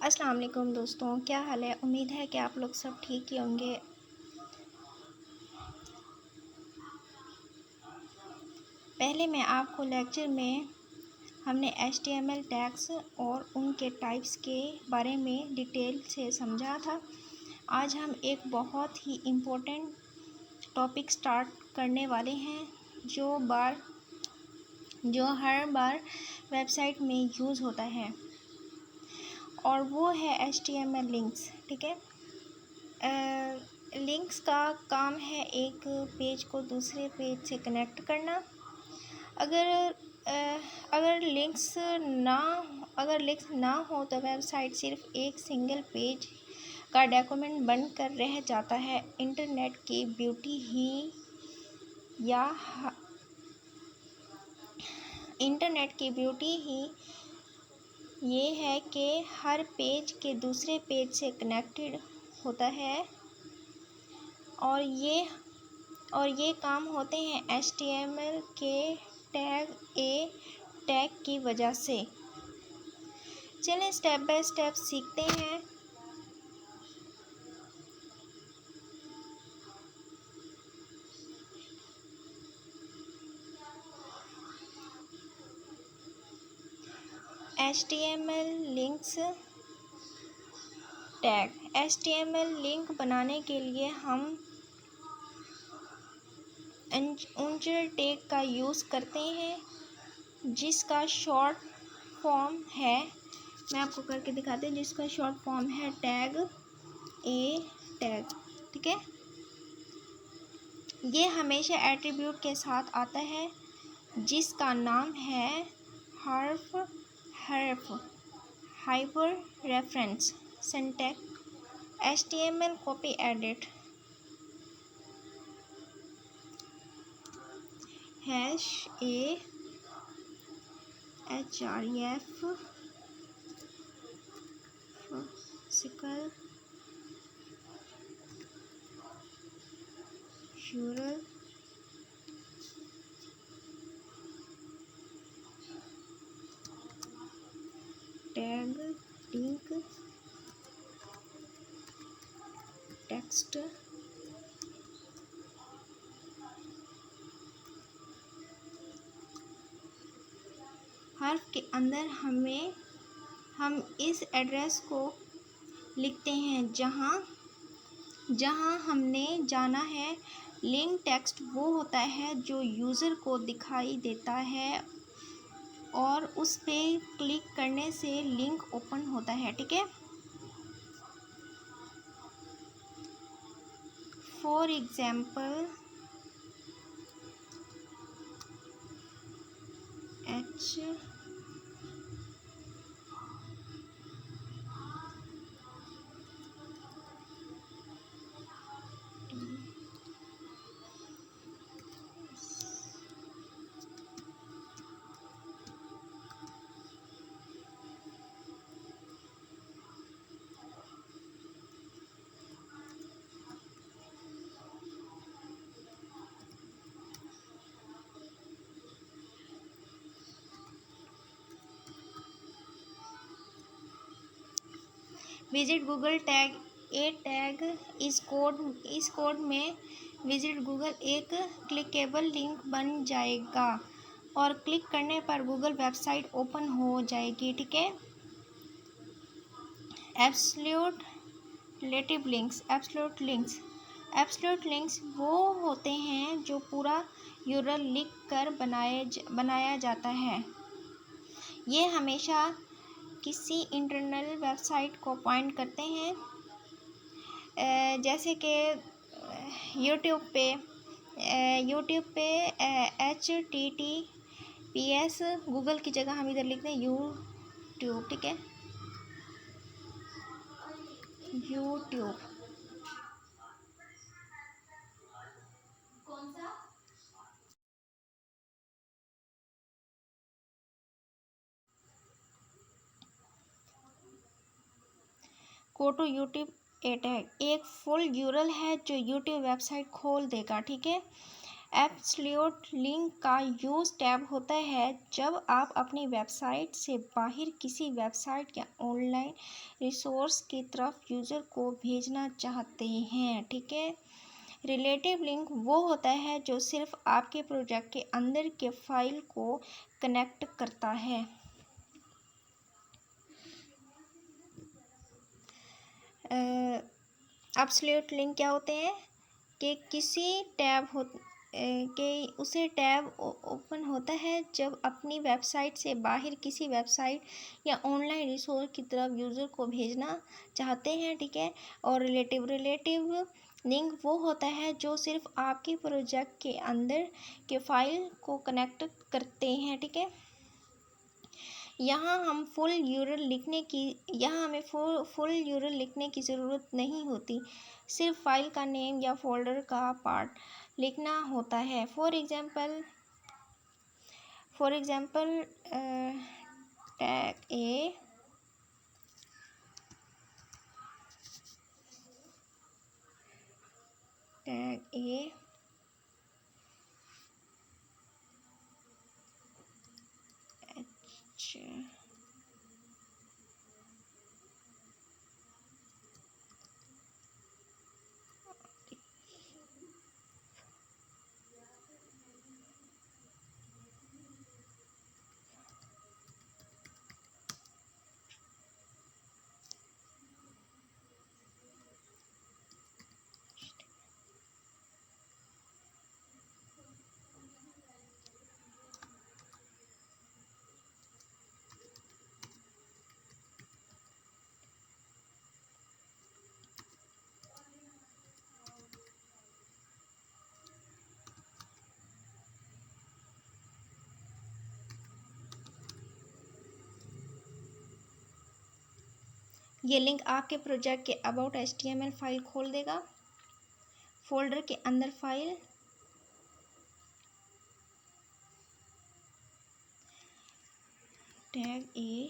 अस्सलाम वालेकुम दोस्तों, क्या हाल है। उम्मीद है कि आप लोग सब ठीक ही होंगे। पहले मैं आपको लेक्चर में हमने HTML टैग्स और उनके टाइप्स के बारे में डिटेल से समझा था। आज हम एक बहुत ही इम्पोर्टेंट टॉपिक स्टार्ट करने वाले हैं जो हर बार वेबसाइट में यूज़ होता है, और वो है HTML लिंक्स। ठीक है, लिंक्स का काम है एक पेज को दूसरे पेज से कनेक्ट करना। अगर अ, अगर लिंक्स ना हो तो वेबसाइट सिर्फ एक सिंगल पेज का डॉक्यूमेंट बनकर रह जाता है। इंटरनेट की ब्यूटी ही ये है कि हर पेज के दूसरे पेज से कनेक्टेड होता है, और ये काम होते हैं HTML के टैग की वजह से। चलें स्टेप बाय स्टेप सीखते हैं। HTML links tag. HTML link बनाने के लिए हम ऊंचर टैग का यूज़ करते हैं, जिसका शॉर्ट फॉर्म है, मैं आपको करके दिखाती हूँ, जिसका शॉर्ट फॉर्म है टैग। ठीक है, ये हमेशा एट्रीब्यूट के साथ आता है जिसका नाम है हर्फ hyper reference syntax. HTML copy edit #href sickle URL tag link text हर्फ के अंदर हम इस एड्रेस को लिखते हैं जहां हमने जाना है। लिंक टेक्स्ट वो होता है जो यूज़र को दिखाई देता है और उस पे क्लिक करने से लिंक ओपन होता है। ठीक है, for example visit Google tag. इस कोड में विजिट गूगल एक क्लिकेबल लिंक बन जाएगा और क्लिक करने पर गूगल वेबसाइट ओपन हो जाएगी। ठीक है, एब्सोल्यूट लिंक्स वो होते हैं जो पूरा URL लिख कर बनाया जाता है। ये हमेशा किसी इंटरनल वेबसाइट को पॉइंट करते हैं, जैसे कि यूट्यूब पे HTTPS गूगल की जगह हम इधर लिखते हैं यूट्यूब। ठीक है, YouTube go to YouTube tag एक फुल URL है जो यूट्यूब वेबसाइट खोल देगा। ठीक है, एब्सोल्यूट लिंक का यूज़ टैब होता है जब आप अपनी वेबसाइट से बाहर किसी वेबसाइट या ऑनलाइन रिसोर्स की तरफ यूज़र को भेजना चाहते हैं। ठीक है। रिलेटिव लिंक वो होता है जो सिर्फ आपके प्रोजेक्ट के अंदर के फाइल को कनेक्ट करता है। एब्सोल्यूट लिंक क्या होते हैं कि किसी टैब हो कि उसे टैब ओपन होता है जब अपनी वेबसाइट से बाहर किसी वेबसाइट या ऑनलाइन रिसोर्स की तरफ यूज़र को भेजना चाहते हैं। ठीक है। और रिलेटिव लिंक वो होता है जो सिर्फ आपके प्रोजेक्ट के अंदर के फाइल को कनेक्ट करते हैं। ठीक है। यहाँ हमें फुल यूरल लिखने की ज़रूरत नहीं होती, सिर्फ फाइल का नेम या फोल्डर का पार्ट लिखना होता है। For example tag A H ये लिंक आपके प्रोजेक्ट के अबाउट HTML फाइल खोल देगा। फोल्डर के अंदर फाइल टैग ए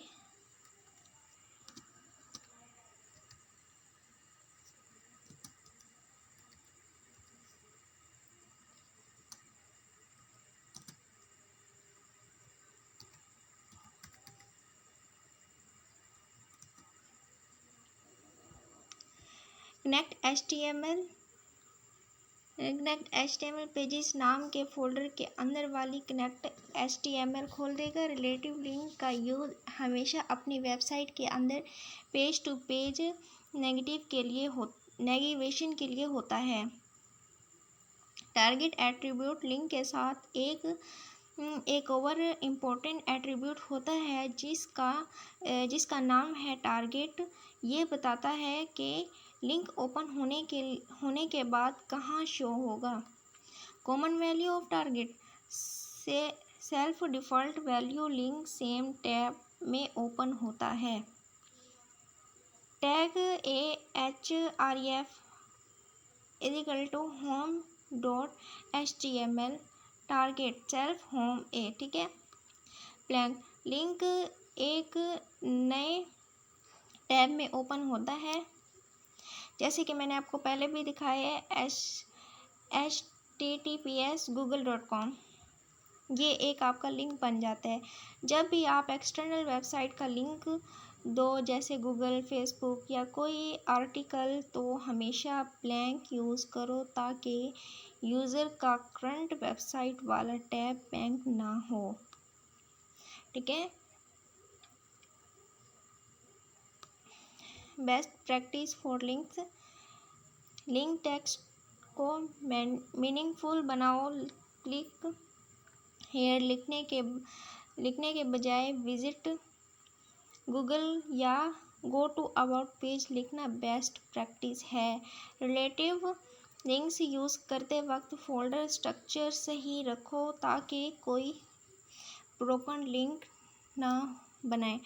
कनेक्ट HTML पेजेस नाम के फोल्डर के अंदर वाली कनेक्ट HTML खोल देगा। रिलेटिव लिंक का यूज़ हमेशा अपनी वेबसाइट के अंदर पेज टू पेज नेविगेशन के लिए होता है। टारगेट एट्रीब्यूट लिंक के साथ एक और इम्पोर्टेंट एट्रीब्यूट होता है जिसका नाम है टारगेट। ये बताता है कि लिंक ओपन होने के बाद कहाँ शो होगा। कॉमन वैल्यू ऑफ टारगेट से self default value link same tab में ओपन होता है। Tag AHREF home.html target self home a. ठीक है। ब्लैंक लिंक एक नए टैब में ओपन होता है, जैसे कि मैंने आपको पहले भी दिखाया है https google.com। ये एक आपका लिंक बन जाता है। जब भी आप एक्सटर्नल वेबसाइट का लिंक दो, जैसे गूगल, फेसबुक या कोई आर्टिकल, तो हमेशा ब्लैंक यूज़ करो ताकि यूज़र का करंट वेबसाइट वाला टैब ब्लैंक ना हो। ठीक है। Best practice for links. Link text को मीनिंगफुल बनाओ। क्लिक हेयर लिखने के बजाय विजिट गूगल या गो टू अबाउट पेज लिखना बेस्ट प्रैक्टिस है। रिलेटिव लिंक्स यूज़ करते वक्त फोल्डर स्ट्रक्चर सही रखो ताकि कोई ब्रोकन लिंक ना बने।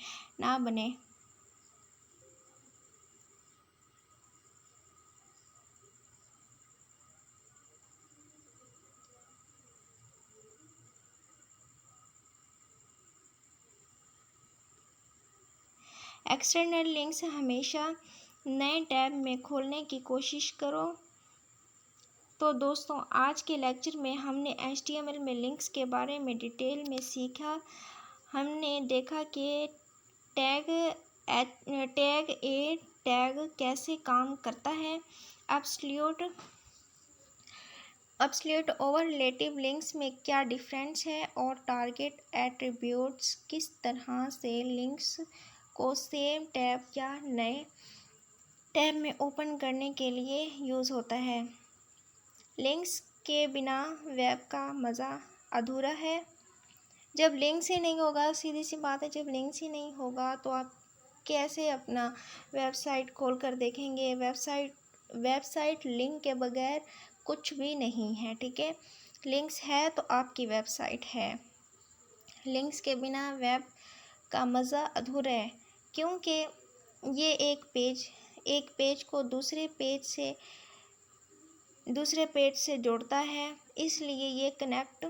एक्सटर्नल लिंक्स हमेशा नए टैब में खोलने की कोशिश करो। तो दोस्तों आज के लेक्चर में हमने HTML में लिंक्स के बारे में डिटेल में सीखा। हमने देखा कि टैग टैग कैसे काम करता है, एब्सोल्यूट ओवरलेटिव लिंक्स में क्या डिफरेंस है और टारगेट एट्रीब्यूट्स किस तरह से लिंक्स को सेम टैब या नए टैब में ओपन करने के लिए यूज़ होता है। लिंक्स के बिना वेब का मज़ा अधूरा है। जब लिंक्स ही नहीं होगा, सीधी सी बात है, जब लिंक्स ही नहीं होगा तो आप कैसे अपना वेबसाइट खोल कर देखेंगे। वेबसाइट लिंक के बगैर कुछ भी नहीं है, ठीक है। लिंक्स है तो आपकी वेबसाइट है। लिंक्स के बिना वेब का मज़ा अधूरा है, क्योंकि ये एक पेज को दूसरे पेज से जोड़ता है, इसलिए ये कनेक्ट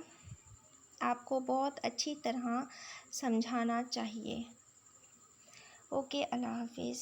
आपको बहुत अच्छी तरह समझाना चाहिए। ओके, अल्लाह हाफिज़।